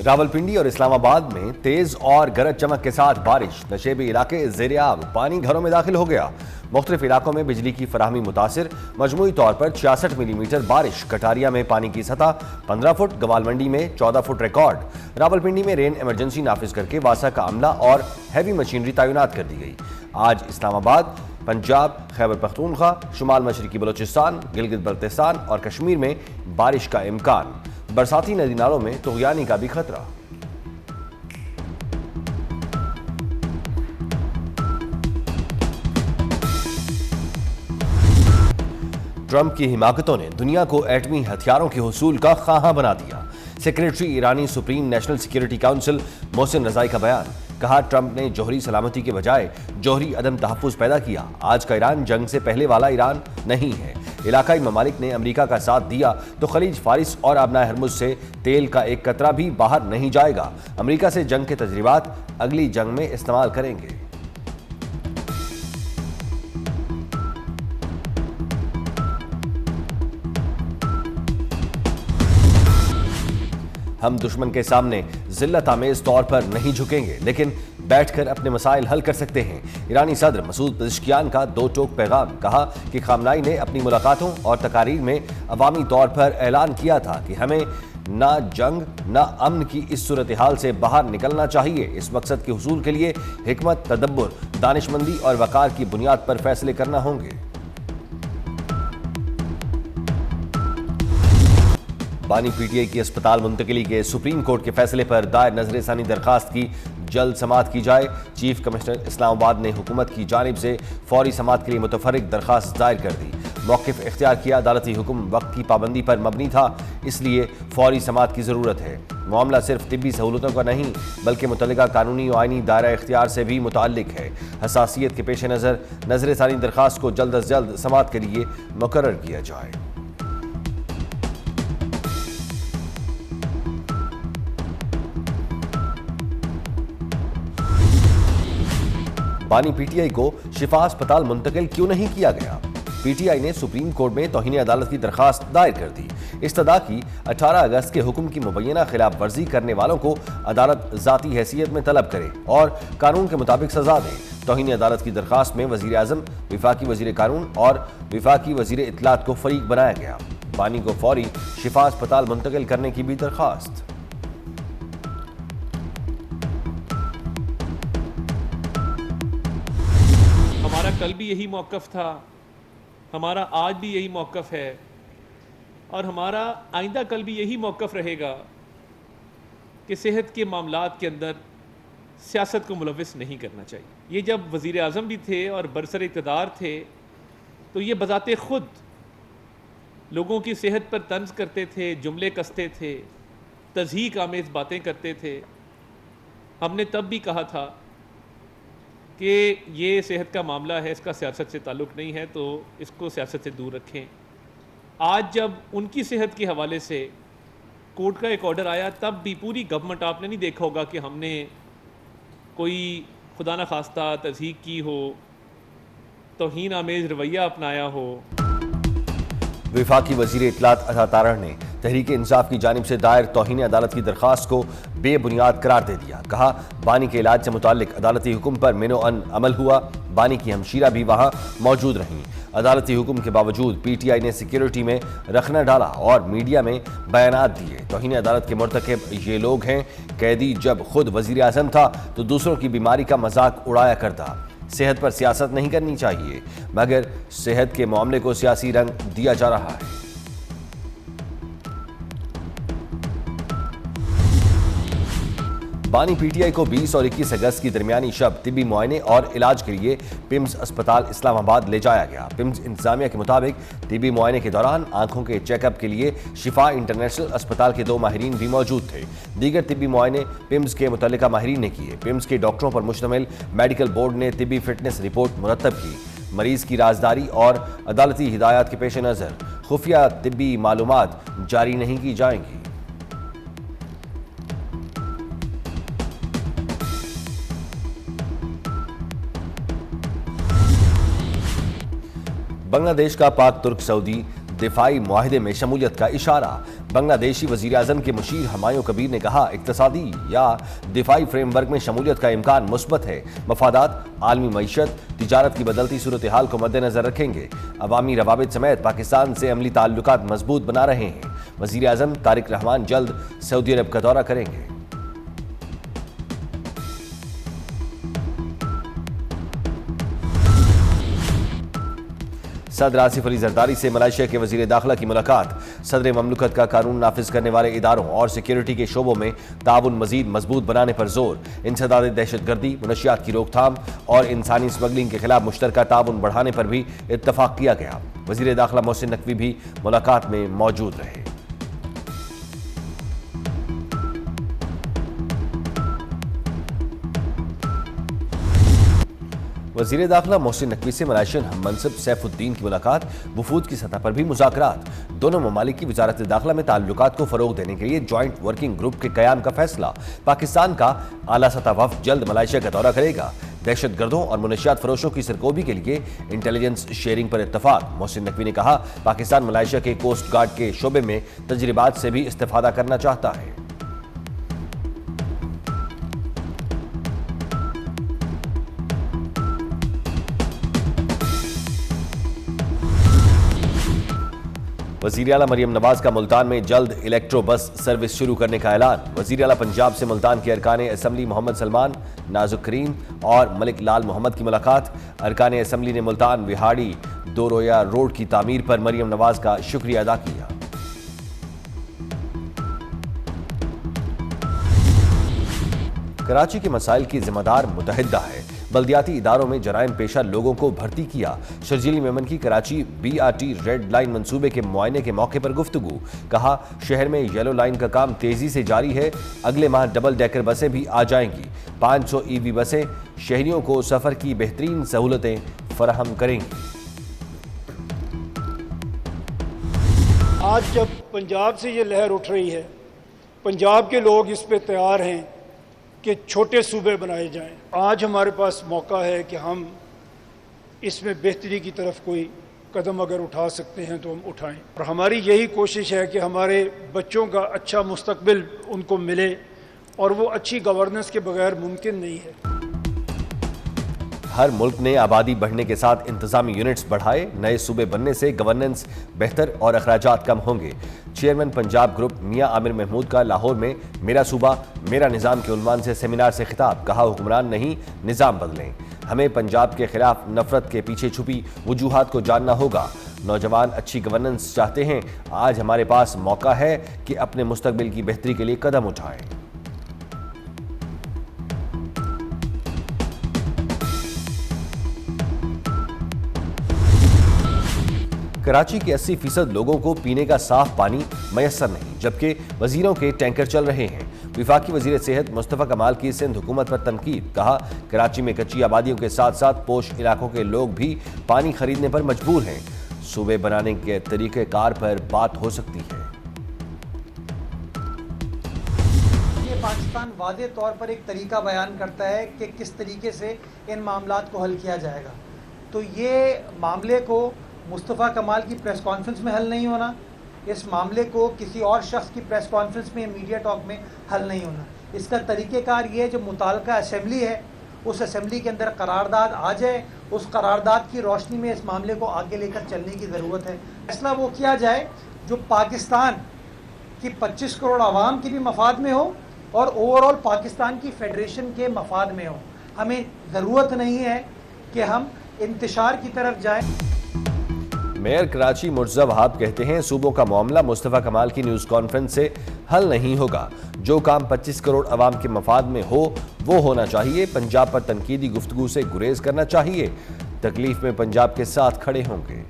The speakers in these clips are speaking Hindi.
रावलपिंडी और इस्लामाबाद में तेज और गरज चमक के साथ बारिश, नशेबी इलाके ज़ेर-ए-आब, पानी घरों में दाखिल हो गया। मुख्तलिफ इलाकों में बिजली की फराहमी मुतासिर, मजमूई तौर पर 66 मिलीमीटर बारिश। कटारिया में पानी की सतह 15 फुट, गवालमंडी में 14 फुट रिकॉर्ड। रावलपिंडी में रेन इमरजेंसी नाफिज करके वासा का अमला और हैवी मशीनरी तैनात कर दी गई। आज इस्लामाबाद, पंजाब, खैबर पख्तूनख्वा, शुमाल मशरकी बलोचिस्तान, गिलगित बल्तिस्तान और कश्मीर में बारिश का इम्कान। बरसाती नदी नालों में तुग़यानी का भी खतरा। ट्रंप की हिमाकतों ने दुनिया को एटमी हथियारों के हुसूल का ख़्वाहां बना दिया। सेक्रेटरी ईरानी supreme national security council Mohsen Rezaei का बयान। कहा, ट्रंप ने जोहरी सलामती के बजाय जोहरी अदम तहफ़्फ़ुज़ पैदा किया। आज का ईरान जंग से पहले वाला ईरान नहीं है। इलाकाई ममालिक ने अमेरिका का साथ दिया तो खलीज फारिस और आबनाए हरमुज से तेल का एक कतरा भी बाहर नहीं जाएगा। अमेरिका से जंग के तजर्बात अगली जंग में इस्तेमाल करेंगे। हम दुश्मन के सामने जिल्लत आमेज तौर पर नहीं झुकेंगे, लेकिन बैठकर अपने मसाइल हल कर सकते हैं। ईरानी सदर मसूद पेज़ेश्कियान का दो टोक पैगाम। कहा कि खामनाई ने अपनी मुलाकातों और तकारीर में अवामी तौर पर ऐलान किया था कि हमें ना जंग ना अमन की इस सूरत हाल से बाहर निकलना चाहिए। इस मकसद के हुसूल के लिए हिकमत, तदब्बुर, दानिशमंदी और वक़ार की बुनियाद पर फैसले करना होंगे। बानी पीटीआई की अस्पताल मुंतकिली के सुप्रीम कोर्ट के फैसले पर दायर नजर-ए-सानी दरखास्त की जल्द समाअत की जाए। चीफ कमिश्नर इस्लामाबाद ने हुकूमत की जानिब से फौरी समाअत के लिए मुतफर्रिक दरखास्त दायर कर दी। मौक़िफ़ इख्तियार किया, अदालती हुक्म वक्त की पाबंदी पर मबनी था, इसलिए फौरी समाअत की ज़रूरत है। मामला सिर्फ तिब्बी सहूलतों का नहीं बल्कि मुतल्लिका कानूनी और आइनी दायरा इख्तियार से भी मुताल्लिक है। हसासियत के पेश नज़र नजर-ए-सानी दरखास्त को जल्द अज जल्द समाअत के लिए मुकर्रर किया जाए। बानी पीटीआई को शिफा अस्पताल मुंतकिल क्यों नहीं किया गया? पीटीआई ने सुप्रीम कोर्ट में तौहीन अदालत की दरखास्त दायर कर दी। इस्तदा की 18 अगस्त के हुक्म की मुबैना खिलाफ वर्जी करने वालों को अदालत ज़ाती हैसियत में तलब करे और कानून के मुताबिक सजा दे। तौहीन अदालत की दरखास्त में वज़ीर आज़म, विफाकी वज़ीर कानून और विफाकी वज़ीर इत्तलात को फरीक बनाया गया। बानी को फौरी शिफा अस्पताल मुंतकिल करने की भी दरखास्त। हमारा कल भी यही मौक़िफ़ था, हमारा आज भी यही मौक़िफ़ है और हमारा आइंदा कल भी यही मौक़िफ़ रहेगा कि सेहत के मामलात के अंदर सियासत को मुलविस नहीं करना चाहिए। ये जब वज़ीर आज़म भी थे और बरसर इक़्तिदार थे तो ये बज़ाते ख़ुद लोगों की सेहत पर तंज़ करते थे, जुमले कसते थे, तज़हीक आमेज़ बातें करते थे। हमने तब भी कहा था कि ये सेहत का मामला है, इसका सियासत से ताल्लुक़ नहीं है, तो इसको सियासत से दूर रखें। आज जब उनकी सेहत के हवाले से कोर्ट का एक ऑर्डर आया तब भी पूरी गवर्नमेंट, आपने नहीं देखा होगा कि हमने कोई खुदा न खास्ता तज़हीक की हो, तौहीन आमेज़ रवैया अपनाया हो। विफाकी वज़ीर इत्तलात अता तारड़ ने तहरीक इंसाफ की जानिब से दायर तौहीन अदालत की दरखास्त को बेबुनियाद करार दे दिया। कहा, बानी के इलाज से मुताल्लिक अदालती हुक्म पर मिनो अन अमल हुआ। बानी की हमशीरा भी वहाँ मौजूद रहीं। अदालती हुक्म के बावजूद पीटीआई ने सिक्योरिटी में रखना डाला और मीडिया में बयानात दिए। तौहीन अदालत के मुर्तकिब ये लोग हैं। कैदी जब खुद वज़ीर आज़म था तो दूसरों की बीमारी का मजाक उड़ाया करता। सेहत पर सियासत नहीं करनी चाहिए, मगर सेहत के मामले को सियासी रंग दिया जा रहा है। बानी पीटीआई को 20 और 21 अगस्त की दरमियानी शब तिब्बी मुआयने और इलाज के लिए पिम्स अस्पताल इस्लामाबाद ले जाया गया। पिम्स इंतजामिया के मुताबिक तिब्बी मुआयने के दौरान आंखों के चेकअप के लिए शिफा इंटरनेशनल अस्पताल के 2 माहिरीन भी मौजूद थे। दीगर तिब्बी मुआयने पिम्स के मुतल्लिका माहिरीन ने किए। पिम्स के डॉक्टरों पर मुश्तमिल मेडिकल बोर्ड ने तिब्बी फिटनेस रिपोर्ट मुरतब की। मरीज की राजदारी और अदालती हिदायत के पेश नज़र खुफिया तिब्बी मालूमात जारी नहीं की जाएंगी। बांग्लादेश का पाक तुर्क सऊदी दिफाई मुआहिदे में शमूलियत का इशारा। बांग्लादेशी वज़ीर-ए-आज़म के मुशीर हमायूं कबीर ने कहा, इक्तसादी या दिफाई फ्रेमवर्क में शमूलियत का इम्कान मुस्बत है। मफादात, आलमी मईशत, तिजारत की बदलती सूरत हाल को मद्देनजर रखेंगे। अवामी रवाबित समेत पाकिस्तान से अमली ताल्लुकात मजबूत बना रहे हैं। वज़ीर-ए-आज़म तारिक रहमान जल्द सऊदी अरब का दौरा करेंगे। सदर आसिफ अली जरदारी से मलेशिया के वजीर दाखिला की मुलाकात। सदर ममलकत का कानून नाफिज करने वाले इदारों और सिक्योरिटी के शोबों में ताउन मजीद मजबूत बनाने पर जोर। इंसदाद दहशतगर्दी, मनशियात की रोकथाम और इंसानी स्मगलिंग के खिलाफ मुश्तरका ताउन बढ़ाने पर भी इत्तफाक किया गया। वजीर दाखिला मोहसिन नकवी भी मुलाकात में मौजूद रहे। वज़ीर दाखिला मोहसिन नकवी से मलेशियन हम मनसब सैफुद्दीन की मुलाकात। वफूद की सतह पर भी मुज़ाकरात। दोनों ममालिक की वजारत दाखिला में ताल्लुकात को फरोग देने के लिए जॉइंट वर्किंग ग्रुप के कयाम का फैसला। पाकिस्तान का आला सतह वफ़द जल्द मलेशिया का दौरा करेगा। दहशतगर्दों और मनशियात फरोशों की सरकोबी के लिए इंटेलिजेंस शेयरिंग पर इत्तफाक। मोहसिन नकवी ने कहा, पाकिस्तान मलेशिया के कोस्ट गार्ड के शोबे में तजर्बात से भी इस्तेफादा करना चाहता है। वज़ीर आला मरियम नवाज का मुल्तान में जल्द इलेक्ट्रो बस सर्विस शुरू करने का ऐलान। वज़ीर आला पंजाब से मुल्तान के अरकान असम्बली मोहम्मद सलमान, नाजुक करीम और मलिक लाल मोहम्मद की मुलाकात। अरकान असम्बली ने मुल्तान विहाड़ी दो रोया रोड की तामीर पर मरियम नवाज का शुक्रिया अदा किया। कराची के मसाइल की जिम्मेदार मुतहदा है। बल्दियाती इदारों में जराइम पेशा लोगों को भर्ती किया। शर्जील मेमन की कराची BRT रेड लाइन मंसूबे के मुआयने के मौके पर गुफ्तगू। कहा, शहर में येलो लाइन का काम तेजी से जारी है। अगले माह डबल डेकर बसें भी आ जाएंगी। 500 EV बसें शहरियों को सफर की बेहतरीन सहूलतें फराहम करेंगी। आज जब पंजाब से ये लहर उठ रही है, पंजाब के लोग इस पे तैयार हैं कि छोटे सूबे बनाए जाएं। आज हमारे पास मौका है कि हम इसमें बेहतरी की तरफ कोई कदम अगर उठा सकते हैं तो हम उठाएं। और हमारी यही कोशिश है कि हमारे बच्चों का अच्छा मुस्तकबिल उनको मिले, और वो अच्छी गवर्नेंस के बगैर मुमकिन नहीं है। हर मुल्क ने आबादी बढ़ने के साथ इंतजामी यूनिट्स बढ़ाए। नए सूबे बनने से गवर्नेंस बेहतर और अखराजात कम होंगे। चेयरमैन पंजाब ग्रुप मियां आमिर महमूद का लाहौर में मेरा सूबा मेरा निज़ाम के उन्वान से सेमिनार से खिताब। कहा, हुक्मरान नहीं निज़ाम बदलें। हमें पंजाब के खिलाफ नफरत के पीछे छुपी वजूहात को जानना होगा। नौजवान अच्छी गवर्नेंस चाहते हैं। आज हमारे पास मौका है कि अपने मुस्तकबिल की बेहतरी के लिए कदम उठाएं। कराची के 80% लोगों को पीने का साफ पानी मयसर नहीं, जबकि वजीरों के टैंकर चल रहे हैं। विफाकी वजीर सेहत मुस्तफ़ा कमाल की सिंध हुकूमत पर तनकीद। कहा, कराची में कच्ची आबादियों के साथ साथ पोश इलाकों के लोग भी पानी खरीदने पर मजबूर हैं। सूबे बनाने के तरीक़ेकार पर बात हो सकती है। ये पाकिस्तान वाज़े तौर पर एक तरीका बयान करता है कि किस तरीके से इन मामलात को हल किया जाएगा। तो ये मामले को मुस्तफ़ा कमाल की प्रेस कॉन्फ्रेंस में हल नहीं होना, इस मामले को किसी और शख्स की प्रेस कॉन्फ्रेंस में मीडिया टॉक में हल नहीं होना। इसका तरीक़ेकार ये जो मुताल्लिका असेंबली है, उस असेंबली के अंदर करारदाद आ जाए, उस करारदाद की रोशनी में इस मामले को आगे लेकर चलने की ज़रूरत है। फैसला वो किया जाए जो पाकिस्तान की 25 करोड़ आवाम की भी मफाद में हो और ओवरऑल पाकिस्तान की फेडरेशन के मफाद में हो। हमें ज़रूरत नहीं है कि हम इंतशार की तरफ जाएं। मेयर कराची मुर्तज़ा वहाब कहते हैं, सूबों का मामला मुस्तफ़ा कमाल की न्यूज़ कॉन्फ्रेंस से हल नहीं होगा। जो काम 25 करोड़ अवाम के मफाद में हो वो होना चाहिए। पंजाब पर तनकीदी गुफ्तगू से गुरेज करना चाहिए। तकलीफ में पंजाब के साथ खड़े होंगे।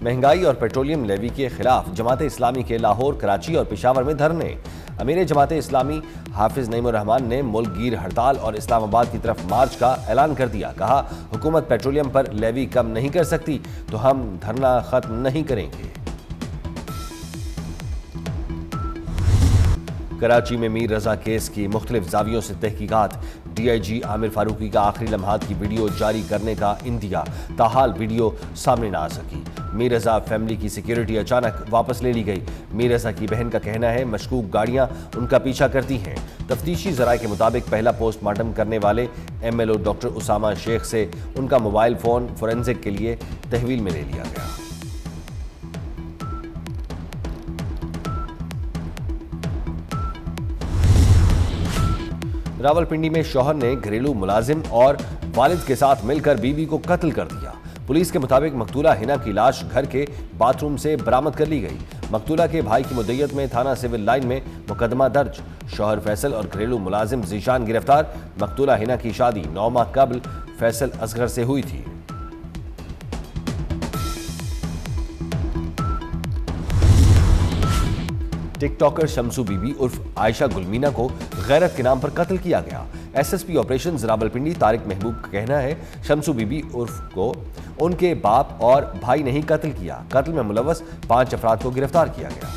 महंगाई और पेट्रोलियम लेवी के खिलाफ जमाते इस्लामी के लाहौर, कराची और पेशावर में धरने। अमीर जमाते इस्लामी हाफिज नईमुर रहमान ने मुल्क गिर हड़ताल और इस्लामाबाद की तरफ मार्च का ऐलान कर दिया। कहा, हुकूमत पेट्रोलियम पर लेवी कम नहीं कर सकती तो हम धरना खत्म नहीं करेंगे। कराची में मीर रजा केस की मुख्तलिफ जावियों से तहकीकात डीआईजी आमिर फारूकी का आखिरी लम्हात की वीडियो जारी करने का इंदिया, ताहाल वीडियो सामने ना आ सकी। मीर रजा फैमिली की सिक्योरिटी अचानक वापस ले ली गई। मीर रजा की बहन का कहना है मशकूक गाड़ियां उनका पीछा करती हैं। तफ्तीशी जराये के मुताबिक पहला पोस्टमार्टम करने वाले MLO डॉक्टर उसामा शेख से उनका मोबाइल फोन फोरेंसिक के लिए तहवील में ले लिया गया। रावलपिंडी में शौहर ने घरेलू मुलाजिम और वालिद के साथ मिलकर बीवी को कत्ल कर दिया। पुलिस के मुताबिक मकतूला हिना की लाश घर के बाथरूम से बरामद कर ली गई। मकतूला के भाई की मुद्दइयत में थाना सिविल लाइन में मुकदमा दर्ज। शौहर फैसल और घरेलू मुलाजिम जीशान गिरफ्तार। मकतूला हिना की शादी 9 माह कबल फैसल असगर से हुई थी। टिकटॉकर शमसू बीबी उर्फ आयशा गुलमीना को गैरत के नाम पर कत्ल किया गया। SSP ऑपरेशंस रावलपिंडी तारिक महबूब का कहना है शमसू बीबी उर्फ को उनके बाप और भाई ने ही कत्ल किया। कत्ल में मुलव्वस 5 अफराद को गिरफ्तार किया गया।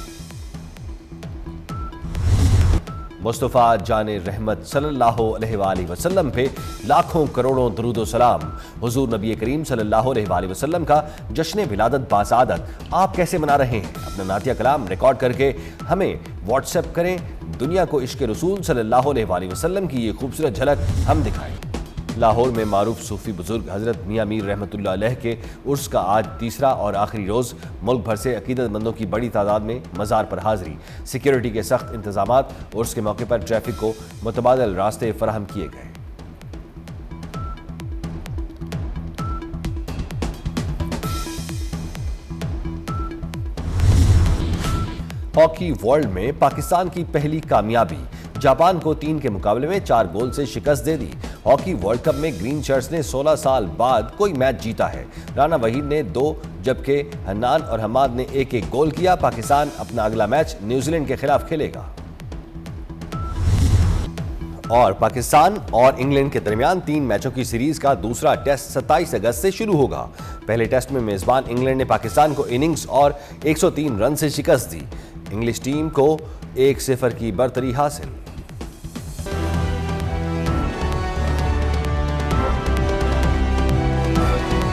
मुस्तफ़ा जाने रहमत सल्लल्लाहु अलैहि वसल्लम पे लाखों करोड़ों दरूद सलाम। हुजूर नबी करीम सल्लल्लाहु अलैहि वसल्लम का जश्न विलादत बासादत आप कैसे मना रहे हैं? अपना नातिया कलाम रिकॉर्ड करके हमें व्हाट्सएप करें। दुनिया को इश्क रसूल सल्लल्लाहु अलैहि वसल्लम की ये खूबसूरत झलक हम दिखाएं। लाहौर में मारूफ सूफी बुजुर्ग हजरत मियां मीर रहमतुल्लाह अलैह के उर्स का आज तीसरा और आखिरी रोज़। मुल्क भर से अकीदतमंदों की बड़ी तादाद में मज़ार पर हाजिरी। सिक्योरिटी के सख्त इंतजामात। उर्स के मौके पर ट्रैफिक को मुतबादल रास्ते फराहम किए गए। हॉकी वर्ल्ड में पाकिस्तान की पहली कामयाबी। जापान को 3 के मुकाबले में 4 गोल से शिकस्त दे दी। हॉकी वर्ल्ड कप में ग्रीन शर्ट्स ने 16 साल बाद कोई मैच जीता है। राना वहीद ने 2 जबकि हन्नान और हमाद ने 1-1 गोल किया। पाकिस्तान अपना अगला मैच न्यूजीलैंड के खिलाफ खेलेगा। और पाकिस्तान और इंग्लैंड के दरमियान 3 मैचों की सीरीज का दूसरा टेस्ट 27 अगस्त से शुरू होगा। पहले टेस्ट में मेजबान इंग्लैंड ने पाकिस्तान को इनिंग्स और 103 रन से शिकस्त दी। इंग्लिश टीम को 1-0 की बरतरी हासिल।